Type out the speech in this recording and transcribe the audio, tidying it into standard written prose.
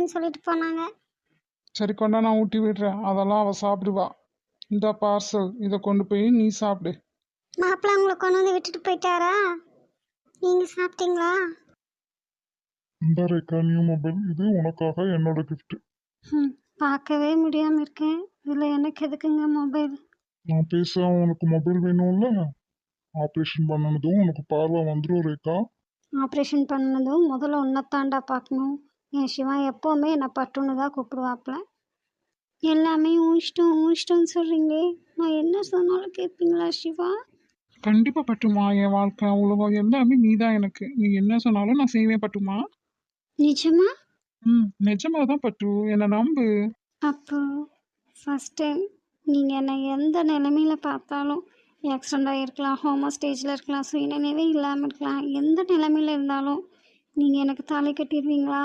வரேன்னு சொல்லிட்டு போனாங்க. சரி கொண்டா, நான் ஊட்டி விடுறேன், அதெல்லாம் அவள் சாப்பிடுவா. இந்த பார்சல் இதை கொண்டு போய் நீ சாப்பிடு. மாப்பிள்ளை உங்களை கொண்டு வந்து விட்டுட்டு போயிட்டாரா? நீங்கள் சாப்பிட்டீங்களா? இந்த ரேக்கா நியூ மொபைல், இது உனக்காக என்னோட கிஃப்ட். பார்க்கவே முடியாமல் இருக்கேன், இதில் எனக்கு எதுக்குங்க மொபைல்? நான் பேச உனக்கு மொபைல் வேணும்ல? ஆப்ரேஷன் பண்ணனதும் உனக்கு பார்வை வந்துடும் ரேக்கா. ஆப்ரேஷன் பண்ணதும் முதல்ல உன்னைத்தாண்டா பார்க்கணும். என் சிவா எப்போவுமே என்னை பட்டுன்னு தான் கூப்பிடுவாப்புல. எல்லாமே ஊஷ்டம்னு சொல்கிறீங்களே, நான் என்ன சொன்னாலும் கேட்பீங்களா சிவா? கண்டிப்பா பட்டுமா, என் வாழ்க்கை அவ்வளவா எல்லாமே நீ தான் எனக்கு. நீ என்ன சொன்னாலும் நான் செய்வேன் பட்டுமா. நிஜமா? நிஜமாதான் பட்டு, என்னை நம்பு. அப்போ ஃபஸ்ட் டைம் நீங்கள் என்னை எந்த நிலைமையில் பார்த்தாலும், ஆக்சிடெண்ட் இருக்கலாம், ஹோமோ ஸ்டேஜில் இருக்கலாம், சுயநினைவே இல்லாமல் இருக்கலாம், எந்த நிலைமையில் இருந்தாலும் நீங்கள் எனக்கு தாலி கட்டிடுவீங்களா?